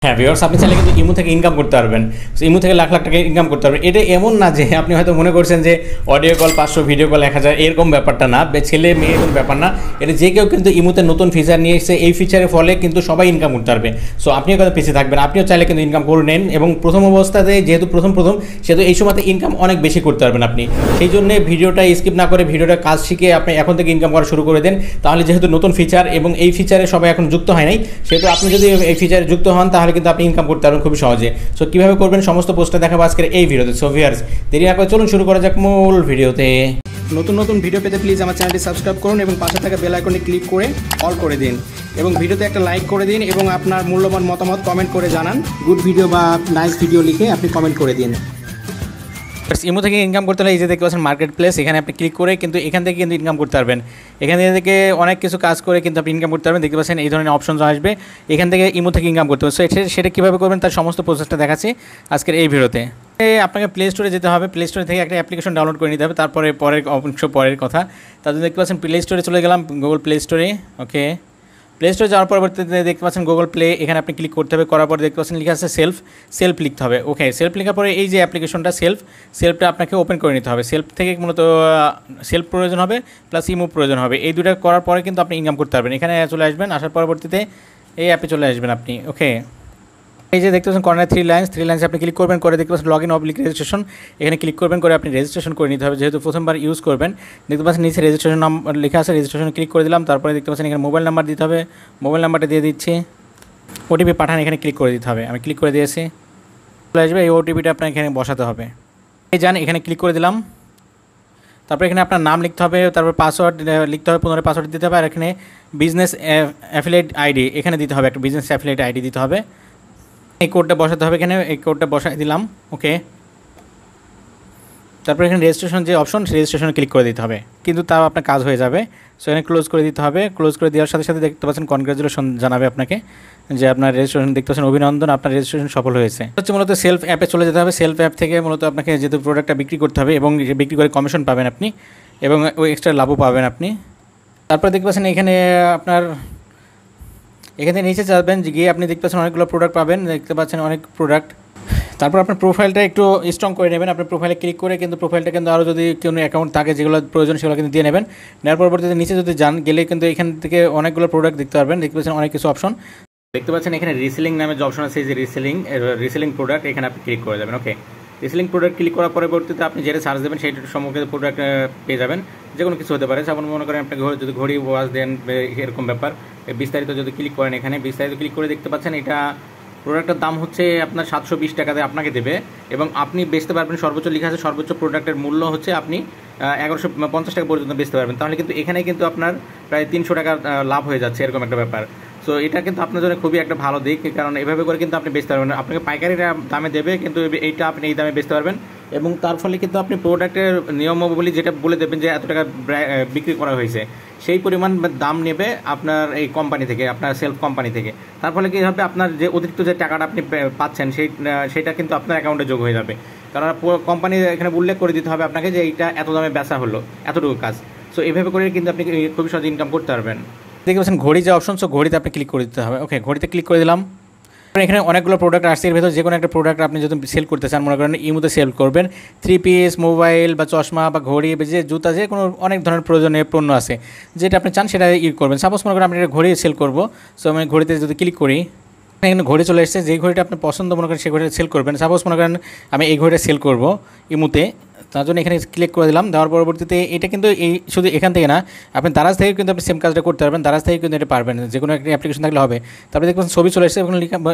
হ্যাঁ ভিউয়ার্স, আপনি চাইলে কিন্তু ইমো থেকে ইনকাম করতে পারবেন। ইমো থেকে লাখ লাখ টাকা ইনকাম করতে পারবেন। এটা এমন না যে আপনি হয়তো মনে করছেন যে অডিও কল 500, ভিডিও কল 1000, এরকম ব্যাপারটা না, ছেলে মেয়ে এরকম ব্যাপার না। এটা যে কেউ কিন্তু ইমোতে নতুন ফিচার নিয়ে এসেছে, এই ফিচারের ফলে কিন্তু সবাই ইনকাম করতে পারবে। সো আপনিও কিন্তু পিছিয়ে থাকবেন, আপনিও চাইলে কিন্তু ইনকাম করে নেন। এবং প্রথম অবস্থাতে যেহেতু প্রথম সেহেতু এই সময়তে ইনকাম অনেক বেশি করতে পারবেন আপনি। সেই জন্য ভিডিওটা স্কিপ না করে ভিডিওটা কাজ শিখে আপনি এখন থেকে ইনকাম করা শুরু করে দেন। তাহলে যেহেতু নতুন ফিচার এবং এই ফিচারে সবাই এখন যুক্ত হয় নাই, সেহেতু আপনি যদি এই ফিচারে যুক্ত হন তাহলে কিন্তু আপনি ইনকাম করতে পারবেন খুবই সহজে। সো কীভাবে করবেন সমস্ত পোস্টটা দেখাবো আজকের এই ভিডিওতে। সো ভিউয়ার্স, দেরি না করে চলুন শুরু করা যাক মূল ভিডিওতে। নতুন ভিডিও পেতে প্লিজ আমার চ্যানেলটি সাবস্ক্রাইব করুন এবং পাশে থাকা বেল আইকনে ক্লিক করে অল করে দিন এবং ভিডিওতে একটা লাইক করে দিন এবং আপনার মূল্যবান মতামত কমেন্ট করে জানান। গুড ভিডিও বা নাইস ভিডিও লিখে আপনি কমেন্ট করে দিন। ইমো থেকে ইনকাম করতে হলে এই যে দেখতে পাচ্ছেন মার্কেট প্লেস, এখানে আপনি ক্লিক করে কিন্তু এখান থেকে কিন্তু ইনকাম করতে পারবেন। এখান থেকে অনেক কিছু কাজ করে কিন্তু আপনি ইনকাম করতে পারবেন। দেখতে পাচ্ছেন এই ধরনের অপশন আসবে, এখান থেকে ইমো থেকে ইনকাম করতে পারবেন। সো সেটা কীভাবে করবেন তার সমস্ত প্রসেসটা দেখাচ্ছি আজকের এই ভিডিওতে। আপনাকে প্লে স্টোরে যেতে হবে, প্লে স্টোর থেকে একটা অ্যাপ্লিকেশন ডাউনলোড করে নিতে হবে। তারপরে পরের কথা, তাদের দেখতে পাচ্ছেন প্লে স্টোরে চলে গেলাম, গুগল প্লে স্টোরে। ওকে, প্লে স্টোরে যাওয়ার পরবর্তীতে দেখতে পাচ্ছেন গুগল প্লে, এখানে আপনি ক্লিক করতে হবে। করার পরে দেখতে পাচ্ছেন লেখা আছে সেলফ লিখতে হবে। ওকে, সেলফ লেখার পরে এই যে অ্যাপ্লিকেশনটা সেলফটা আপনাকে ওপেন করে নিতে হবে। সেলফ থেকে মূলত সেলফ প্রয়োজন হবে প্লাস ইমো প্রয়োজন হবে। এই দুটো করার পরে কিন্তু আপনি ইনকাম করতে পারবেন। এখানে চলে আসবেন, আসার পরবর্তীতে এই অ্যাপে চলে আসবেন আপনি। ওকে, এই যে দেখতে পাচ্ছেন কর্নার থ্রি লাইন্স আপনি ক্লিক করবেন, করে দেখতে পাচ্ছেন লগ ইন অবলিক রেজিস্ট্রেশন, এখানে ক্লিক করবেন, করে আপনি রেজিস্ট্রেশন করে নিতে হবে যেহেতু প্রথমবার ইউজ করবেন। দেখতে পাচ্ছেন নিচে রেজিস্ট্রেশন নাম্বার লেখা আছে, রেজিস্ট্রেশন ক্লিক করে দিলাম। তারপরে দেখতে পাচ্ছেন এখানে মোবাইল নাম্বার দিতে হবে, মোবাইল নাম্বারটা দিয়ে দিচ্ছি। ওটিপি পাঠান, এখানে ক্লিক করে দিতে হবে। আমি ক্লিক করে দিয়েছি, চলে আসবে। এই ওটিপিটা আপনার এখানে বসাতে হবে। এই যান, এখানে ক্লিক করে দিলাম। তারপর এখানে আপনার নাম লিখতে হবে, তারপর পাসওয়ার্ড লিখতে হবে, পুনরায় পাসওয়ার্ড দিতে হবে। আর এখানে বিজনেস অ্যাফিলিয়েট আইডি এখানে দিতে হবে, একটা বিজনেস অ্যাফিলিয়েট আইডি দিতে হবে। এই কোডটা বসাতে হবে, এখানে এই কোডটা বসাই দিলাম। ওকে, তারপর এখানে রেজিস্ট্রেশন যে অপশন, রেজিস্ট্রেশনে ক্লিক করে দিতে হবে, কিন্তু তাও আপনার কাজ হয়ে যাবে। সো এখানে ক্লোজ করে দিতে হবে। ক্লোজ করে দেওয়ার সাথে সাথে দেখতে পাচ্ছেন কনগ্রাচুলেশন জানাবে আপনাকে যে আপনার রেজিস্ট্রেশন, দেখতে পাচ্ছেন অভিনন্দন, আপনার রেজিস্ট্রেশন সফল হয়েছে। হচ্ছে মূলত সেলফ অ্যাপে চলে যেতে হবে। সেলফ অ্যাপ থেকে মূলত আপনাকে যেহেতু প্রোডাক্টটা বিক্রি করতে হবে এবং বিক্রি করে কমিশন পাবেন আপনি এবং ওই এক্সট্রা লাভও পাবেন আপনি। তারপর দেখতে পাচ্ছেন এখানে আপনার এখানে নিচে যাবেন, গিয়ে আপনি দেখতে পাচ্ছেন অনেকগুলো প্রোডাক্ট পাবেন, দেখতে পাচ্ছেন অনেক প্রোডাক্ট। তারপর আপনার প্রোফাইলটা একটু স্ট্রং করে নেবেন। আপনার প্রোফাইলে ক্লিক করে কিন্তু প্রোফাইলটা কিন্তু আরও যদি কোনো অ্যাকাউন্ট থাকে যেগুলো প্রয়োজন সেগুলো কিন্তু দিয়ে নেবেন। নেওয়ার পরবর্তীতে নিচে যদি যান, গেলে কিন্তু এখান থেকে অনেকগুলো প্রোডাক্ট দেখতে পারবেন। দেখতে পাচ্ছেন অনেক কিছু অপশন দেখতে পাচ্ছেন। এখানে রিসেলিং নামে যে অপশন আছে, যে রিসেলিং প্রোডাক্ট, এখানে আপনি ক্লিক করে যাবেন। ওকে, রিসেলিং প্রোডাক্ট ক্লিক করার পরবর্তীতে আপনি যেটা সার্চ দেবেন সেইটার সম্পর্কে প্রোডাক্ট পেয়ে যাবেন। যে কোনো কিছু হতে পারে, যেমন মনে করেন আপনি যদি ঘড়ি ওয়াচ দেন, এরকম ব্যাপার। বিস্তারিত যদি ক্লিক করেন, এখানে বিস্তারিত ক্লিক করে দেখতে পাচ্ছেন এটা প্রোডাক্টের দাম হচ্ছে আপনার 720 টাকাতে আপনাকে দেবে এবং আপনি বেচতে পারবেন। সর্বোচ্চ লেখা আছে সর্বোচ্চ প্রোডাক্টের মূল্য হচ্ছে আপনি 1150 টাকা পর্যন্ত বেচতে পারবেন। তাহলে কিন্তু এখানে কিন্তু আপনার প্রায় 300 টাকা লাভ হয়ে যাচ্ছে, এরকম একটা ব্যাপার। সো এটা কিন্তু আপনার জন্য খুবই একটা ভালো দিক, কারণ এভাবে করে কিন্তু আপনি বেচতে পারবেন। আপনাকে পাইকারি দামে দেবে, কিন্তু এইটা আপনি এই দামে বেচতে পারবেন এবং তার ফলে কিন্তু আপনি প্রোডাক্টের নিয়মাবলী যেটা বলে দেবেন যে এত টাকা বিক্রি করা হয়েছে, সেই পরিমাণ দাম নেবে আপনার এই কোম্পানি থেকে, আপনার সেলফ কোম্পানি থেকে। তার ফলে কী হবে, আপনার যে অতিরিক্ত যে টাকাটা আপনি পাচ্ছেন সেটা কিন্তু আপনার অ্যাকাউন্টে যোগ হয়ে যাবে। কারণ কোম্পানি এখানে উল্লেখ করে দিতে হবে আপনাকে যে এইটা এত দামে বেচা হলো, এতটুকু কাজ। সো এইভাবে করে কিন্তু আপনি খুবই সহজে ইনকাম করতে পারবেন। দেখতে পাচ্ছেন ঘড়ি যে অপশন, সো ঘড়িতে আপনি ক্লিক করে দিতে হবে। ওকে, ঘড়িতে ক্লিক করে দিলাম। এখানে অনেকগুলো প্রোডাক্ট আসছে, এর ভেতর যে কোনো একটা প্রোডাক্ট আপনি যদি সেল করতে চান, মনে করেন ইমোতে সেল করবেন 3 পিস, মোবাইল বা চশমা বা ঘড়ি বা যে জুতা, যে কোনো অনেক ধরনের প্রয়োজনীয় পণ্য আছে, যেটা আপনি চান সেটা করবেন। সাপোজ মনে করেন আপনি একটা ঘড়ি সেল করবো, সো আমি ঘড়িতে যদি ক্লিক করি, এখানে ঘড়ি চলে এসেছে। যে ঘড়িটা আপনি পছন্দ মনে করেন সেই ঘড়িটা সেল করবেন। সাপোজ মনে করেন আমি এই ঘড়িটা সেল করবো ইমোতে, তার জন্য এখানে ক্লিক করে দিলাম। দেওয়ার পরবর্তীতে এটা কিন্তু এই শুধু এখান থেকে না, আপনি দারাজ থেকে কিন্তু আপনি সেম কাজটা করতে পারবেন। দারাজ থেকে কিন্তু এটা পারবেন, যে কোনো একটা অ্যাপ্লিকেশন থাকলে হবে। তারপরে দেখবেন ছবি চলে এসেছে এবং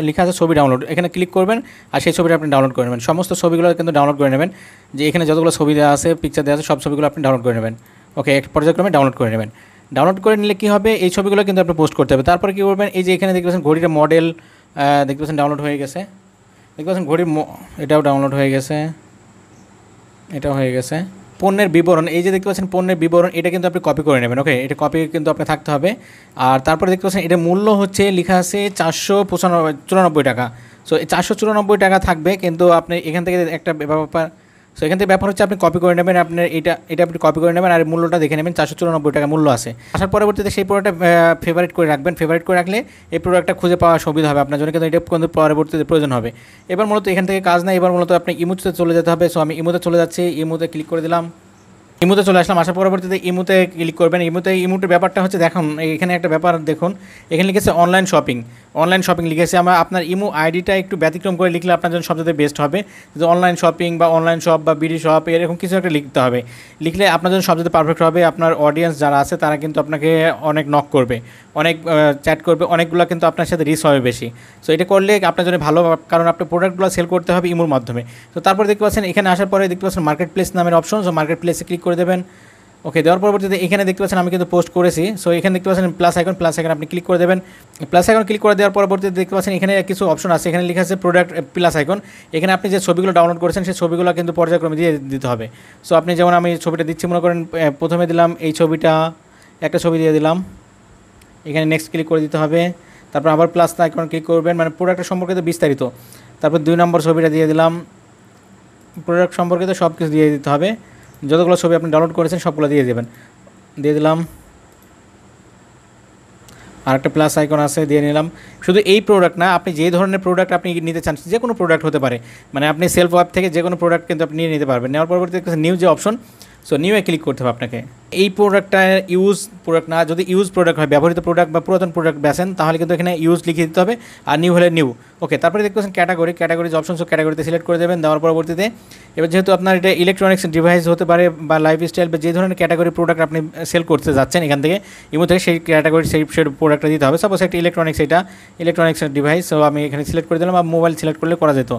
লেখা আছে ছবি ডাউনলোড, এখানে ক্লিক করবেন আর সেই ছবিটা আপনি ডাউনলোড করে নেবেন। সমস্ত ছবিগুলো কিন্তু ডাউনলোড করে নেবেন, যে এখানে যতগুলো ছবি দেওয়া আছে, পিকচার দেওয়া আছে, সব ছবিগুলো আপনি ডাউনলোড করে নেবেন। ওকে, এক পর্যায়ক্রমে ডাউনলোড করে নেবেন। ডাউনলোড করে নিলে কী হবে, এই ছবিগুলো কিন্তু আপনি পোস্ট করতে হবে। তারপরে কী করবেন, এই যে এখানে দেখতে পাচ্ছেন ঘড়িটা মডেল, দেখতে পাচ্ছেন ডাউনলোড হয়ে গেছে। দেখতে পাচ্ছেন ঘড়ির এটাও ডাউনলোড হয়ে গেছে, এটাও হয়ে গেছে। পণ্যের বিবরণ, এই যে দেখতে পাচ্ছেন পণ্যের বিবরণ, এটা কিন্তু আপনি কপি করে নেবেন। ওকে, এটা কপি কিন্তু আপনার থাকতে হবে। আর তারপরে দেখতে পাচ্ছেন এটা মূল্য হচ্ছে লেখা আছে 494 টাকা। সো 494 টাকা থাকবে, কিন্তু আপনি এখান থেকে একটা ব্যাপার, সো এখান থেকে ব্যাপার হচ্ছে আপনি কপি করে নেবেন, আপনার এটা আপনি কপি করে নেবেন আর মূল্যটা দেখে নেবেন 494 টাকা মূল্য আছে। আসার পরবর্তীতে সেই প্রোডাক্টটা ফেভারিট করে রাখবেন, ফেভারিট করে রাখলে এই প্রোডাক্টটা খুঁজে পাওয়া সুবিধা হবে আপনার জন্য, কিন্তু এটা কিন্তু পরবর্তীতে প্রয়োজন হবে। এবার মূলত এখান থেকে কাজ নাই, এবার মূলত আপনি ইমোতে চলে যেতে হবে। সো আমি ইমোতে চলে যাচ্ছি, ইমোতে ক্লিক করে দিলাম, ইমোতে চলে আসলাম। আসার পরবর্তীতে ইমোতে ক্লিক করবেন। ইমোটের ব্যাপারটা হচ্ছে দেখুন এখানে একটা ব্যাপার দেখুন, এখানে লিখেছে অনলাইন শপিং লিখেছে। আপনার ইমো আইডিটা একটু ব্যতিক্রম করে লিখলে আপনার জন্য সবচেয়ে বেস্ট হবে, যে অনলাইন শপিং বা অনলাইন শপ বা বিডি শপ এরকম কিছু একটা লিখতে হবে, লিখলে আপনার জন্য সবচেয়ে পারফেক্ট হবে। আপনার অডিয়েন্স যারা আছে তারা কিন্তু আপনাকে অনেক নক করবে, অনেক চ্যাট করবে, অনেকগুলো কিন্তু আপনার সাথে রিচ হবে বেশি। সো এটা করলে আপনার জন্য ভালো, কারণ আপনার প্রোডাক্টগুলো সেল করতে হবে ইমোর মাধ্যমে। তো তারপরে দেখতে পাচ্ছেন এখানে আসার পরে দেখতে পাচ্ছেন মার্কেট প্লেস নামের অপশন। সো মার্কেট প্লেসে ক্লিক করে দেবেন। ওকে, দেওয়ার পরবর্তীতে এখানে দেখতে পাচ্ছেন আমি কিন্তু পোস্ট করেছি। সো এখানে দেখতে পাচ্ছেন প্লাস আইকন আপনি ক্লিক করে দেবেন। প্লাস আইকন ক্লিক করে দেওয়ার পরবর্তীতে দেখতে পাচ্ছেন এখানে কিছু অপশন আছে, এখানে লেখা আছে প্রোডাক্ট প্লাস আইকন। এখানে আপনি যে ছবিগুলো ডাউনলোড করেছেন সেই ছবিগুলো কিন্তু পর্যায়ক্রমে দিয়ে দিতে হবে। সো আপনি যেমন আমি ছবিটা দিচ্ছি, মনে করেন প্রথমে দিলাম এই ছবিটা, একটা ছবি দিয়ে দিলাম, এখানে নেক্সট ক্লিক করে দিতে হবে। তারপর আবার প্লাস আইকন ক্লিক করবেন, মানে প্রোডাক্টের সম্পর্কিত বিস্তারিত। তারপর 2 নম্বর ছবিটা দিয়ে দিলাম, প্রোডাক্ট সম্পর্কিত সব কিছু দিয়ে দিতে হবে, যতগুলো ছবি আপনি ডাউনলোড করেছেন সবগুলো দিয়ে দিলাম। আর একটা প্লাস আইকন আছে, দিয়ে নিলাম। শুধু এই প্রোডাক্ট না, আপনি যে ধরনের প্রোডাক্ট আপনি নিতে চান, যে কোনো প্রোডাক্ট হতে পারে, মানে আপনি সেলফ ওয়েব থেকে যে কোনো প্রোডাক্ট কিন্তু আপনি নিয়ে নিতে পারবেন। নেওয়ার পরবর্তীতে নিউ যে অপশন, সো নিউয়ে ক্লিক করতে হবে আপনাকে। এই প্রোডাক্টটা ইউজ প্রোডাক্ট না, যদি ইউজ প্রোডাক্ট হয়, ব্যবহৃত প্রোডাক্ট বা পুরাতন প্রোডাক্ট বেছেন, তাহলে কিন্তু এখানে ইউজ লিখে দিতে হবে, আর নিউ হলে নিউ। ওকে, তারপরে দেখতে পাচ্ছেন ক্যাটাগরি যে অপশন, সো ক্যাটাগরিতে সিলেক্ট করে দেবেন। দেওয়ার পরবর্তীতে এবার যেহেতু আপনার এটা ইলেকট্রনিক্স ডিভাইস হতে পারে বা লাইফস্টাইল বা যে ধরনের ক্যাটাগরি প্রোডাক্ট আপনি সেল করতে যাচ্ছেন, এখান থেকে ইমো থেকে সেই ক্যাটাগরি সেই প্রোডাক্টটা দিতে হবে। সাপোজ একটা ইলেকট্রনিক্স ডিভাইস, সো আমি এখানে সিলেক্ট করে দিলাম, বা মোবাইল সিলেক্ট করলে করা যেত।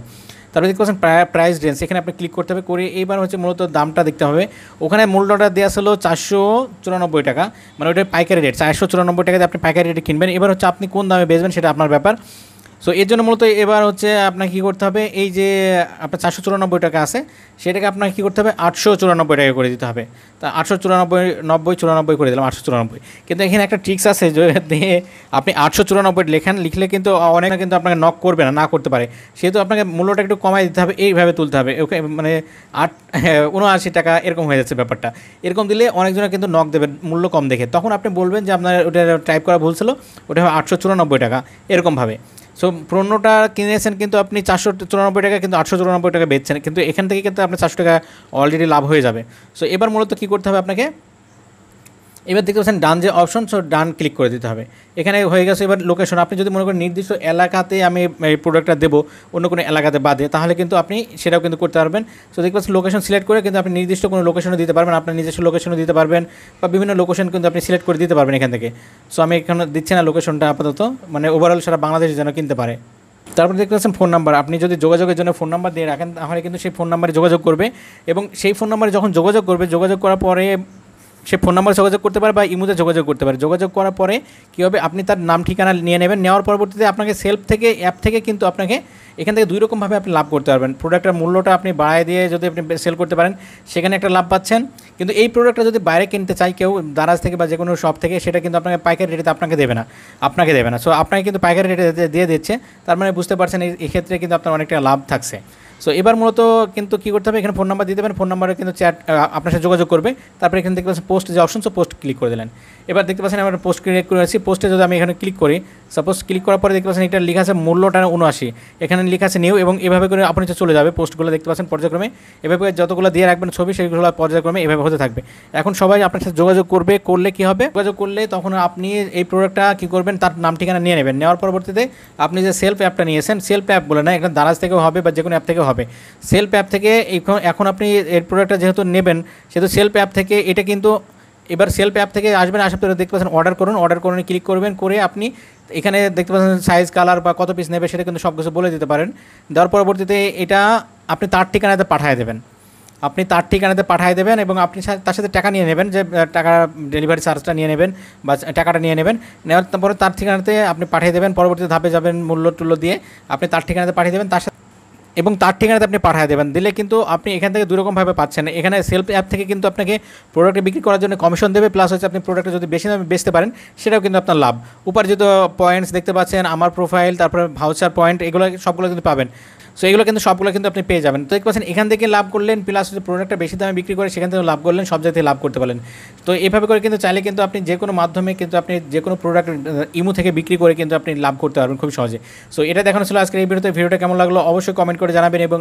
তারপরে দেখতে পাচ্ছেন প্রাইস রেঞ্জ, এখানে আপনি ক্লিক করতে হবে। করে এইবার হচ্ছে মূলত দামটা দেখতে হবে। ওখানে মূল্যটা দেওয়া ছিল 494 টাকা, মানে ওটা পাইকারি রেট। 494 টাকাতে আপনি পাইকারি রেটে কিনবেন। এবার হচ্ছে আপনি কোন দামে বেচবেন সেটা আপনার ব্যাপার। সো এর জন্য মূলত এবার হচ্ছে আপনাকে কী করতে হবে, এই যে আপনার 494 টাকা আছে সেটাকে আপনাকে কী করতে হবে 894 টাকা করে দিতে হবে। তা 894 করে দিলাম 894। কিন্তু এখানে একটা ট্রিক্স আছে, যে আপনি 894 লিখলে কিন্তু অনেকে কিন্তু আপনাকে নক করবে না করতে পারে, সেহেতু আপনাকে মূল্যটা একটু কমাই দিতে হবে, এইভাবে তুলতে হবে। ওকে, মানে 79 টাকা এরকম হয়ে যাচ্ছে ব্যাপারটা। এরকম দিলে অনেকজনের কিন্তু নক দেবেন মূল্য কম দেখে, তখন আপনি বলবেন যে আপনার ওটা টাইপ করা ভুল ছিল, ওটা হবে 894 টাকা এরকমভাবে। সো পণ্যটা কিনেছেন কিন্তু আপনি 494 টাকা, কিন্তু 894 টাকা বেচছেন, কিন্তু এখান থেকে কিন্তু আপনার 400 টাকা অলরেডি লাভ হয়ে যাবে। সো এবার মূলত কী করতে হবে আপনাকে, এবার দেখতে পাচ্ছেন ডান যে অপশন, সো ডান ক্লিক করে দিতে হবে। এখানে হয়ে গেছে। এবার লোকেশন, আপনি যদি মনে করেন নির্দিষ্ট এলাকাতে আমি এই প্রোডাক্টটা দেবো, অন্য কোনো এলাকাতে বাদে, তাহলে কিন্তু আপনি সেটাও কিন্তু করতে পারবেন। সো দেখতে পাচ্ছেন লোকেশন সিলেক্ট করে কিন্তু আপনি নির্দিষ্ট কোনো লোকেশনও দিতে পারবেন, আপনার নিজস্ব লোকেশনও দিতে পারবেন, বা বিভিন্ন লোকেশন কিন্তু আপনি সিলেক্ট করে দিতে পারবেন এখান থেকে। সো আমি এখানে দিচ্ছি না লোকেশনটা আপাতত, মানে ওভারঅল সারা বাংলাদেশে যেন কিনতে পারে। তারপর দেখতে পাচ্ছেন ফোন নাম্বার, আপনি যদি যোগাযোগের জন্য ফোন নাম্বার দিয়ে রাখেন, তাহলে কিন্তু সেই ফোন নাম্বারে যোগাযোগ করবে, এবং সেই ফোন নাম্বারে যখন যোগাযোগ করার পরে সে ফোন নাম্বার যোগাযোগ করতে পারে বা ইমোতে যোগাযোগ করতে পারে। যোগাযোগ করার পরে কী হবে, আপনি তার নাম ঠিকানা নিয়ে নেবেন। নেওয়ার পরবর্তীতে আপনাকে সেলফ থেকে অ্যাপ থেকে কিন্তু আপনাকে এখান থেকে 2 রকমভাবে আপনি লাভ করতে পারবেন। প্রোডাক্টের মূল্যটা আপনি বাড়ায় দিয়ে যদি আপনি সেল করতে পারেন, সেখানে একটা লাভ পাচ্ছেন। কিন্তু এই প্রোডাক্টটা যদি বাইরে কিনতে চাই কেউ, দারাজ থেকে বা যে কোনো শপ থেকে, সেটা কিন্তু আপনাকে পাইকারি রেটে আপনাকে দেবে না। সো আপনাকে কিন্তু পাইকারি রেটে দিয়ে দিচ্ছে, তার মানে বুঝতে পারছেন এই ক্ষেত্রে কিন্তু আপনার অনেকটা লাভ থাকছে। সো এবার মূলত কিন্তু কী করতে হবে, এখানে ফোন নাম্বার দিয়ে দেবেন, ফোন নাম্বারে কিন্তু চ্যাট আপনার সাথে যোগাযোগ করবে। তারপরে এখানে দেখতে পাচ্ছেন পোস্ট যে অপশন, সো পোস্ট ক্লিক করে দিলেন। এবার দেখতে পাচ্ছেন আমরা পোস্ট ক্লিক করেছি। পোস্টে যদি আমি এখানে ক্লিক করি, সাপোজ ক্লিক করার পরে দেখতে পাচ্ছেন এটা লেখা আছে মূল্যটা 79, এখানে লেখা আছে নিউ, এবং এভাবে করে আপনি চলে যাবে পোস্টগুলো দেখতে পাচ্ছেন পর্যায়ক্রমে। এভাবে যতগুলো দিয়ে রাখবেন ছবি, সেইগুলো পর্যায়ক্রমে এভাবে হতে থাকবে। এখন সবাই আপনার সাথে যোগাযোগ করলে কী হবে, যোগাযোগ করলে তখন আপনি এই প্রোডাক্টটা কী করবেন, তার নাম ঠিকানা নিয়ে নেবেন। নেওয়ার পরবর্তীতে আপনি যে সেলফ অ্যাপটা নিয়েছেন, সেলফ অ্যাপ বলে না, এটা দারাজ থেকেও হবে বা যে কোনো অ্যাপ থেকেও হবে। সেলফ অ্যাপ থেকে এখন আপনি এর প্রোডাক্টটা যেহেতু নেবেন, সেহেতু সেলফ অ্যাপ থেকে এটা কিন্তু এবার সেলফ অ্যাপ থেকে আসবেন, আসার পরে দেখতে পাচ্ছেন অর্ডার করুন, ক্লিক করবেন। করে আপনি এখানে দেখতে পাচ্ছেন সাইজ, কালার বা কত পিস নেবে সেটা কিন্তু সব কিছু বলে দিতে পারেন। দেওয়ার পরবর্তীতে এটা আপনি তার ঠিকানাতে পাঠিয়ে দেবেন, এবং আপনি তার সাথে টাকা নিয়ে নেবেন, যে টাকা ডেলিভারি চার্জটা নিয়ে নেবেন বা টাকাটা নিয়ে নেবেন। নেওয়ার পরে তার ঠিকানাতে আপনি পাঠিয়ে দেবেন। পরবর্তী ধাপে যাবেন, মূল্য দিয়ে আপনি তার ঠিকানাতে পাঠিয়ে দেবেন, তার ঠিকানাতে আপনি পাঠিয়ে দেবেন। দিলে কিন্তু আপনি এখান থেকে 2 রকমভাবে পাচ্ছেন। এখানে সেলফ অ্যাপ থেকে কিন্তু আপনাকে প্রোডাক্ট বিক্রি করার জন্য কমিশন দেবে, প্লাস হচ্ছে আপনি প্রোডাক্টটা যদি বেশি দামে বেচতে পারেন, সেটাও কিন্তু আপনার লাভ। উপার্জিত পয়েন্টস দেখতে পাচ্ছেন, আমার প্রোফাইল, তারপরে ভাউচার পয়েন্ট, এগুলো সবগুলো কিন্তু পাবেন। সো এগুলো কিন্তু সবগুলো কিন্তু আপনি পেয়ে যাবেন। তো দেখতে পাচ্ছেন এখান থেকে লাভ করলেন, প্লাস যদি প্রোডাক্টটা বেশি দামে বিক্রি করে সেখান থেকে লাভ করলেন, সব জায়গায় লাভ করতে পারলেন। তো এভাবে করে কিন্তু চাইলে কিন্তু আপনি যে কোনো মাধ্যমে কিন্তু আপনি যে কোনো প্রোডাক্ট ইমো থেকে বিক্রি করে কিন্তু আপনি লাভ করতে পারবেন খুব সহজে। সো এটা দেখানো ছিল আজকের এই ভিডিওতে। ভিডিওটা কেমন লাগলো অবশ্যই কমেন্ট করে জানাবেন এবং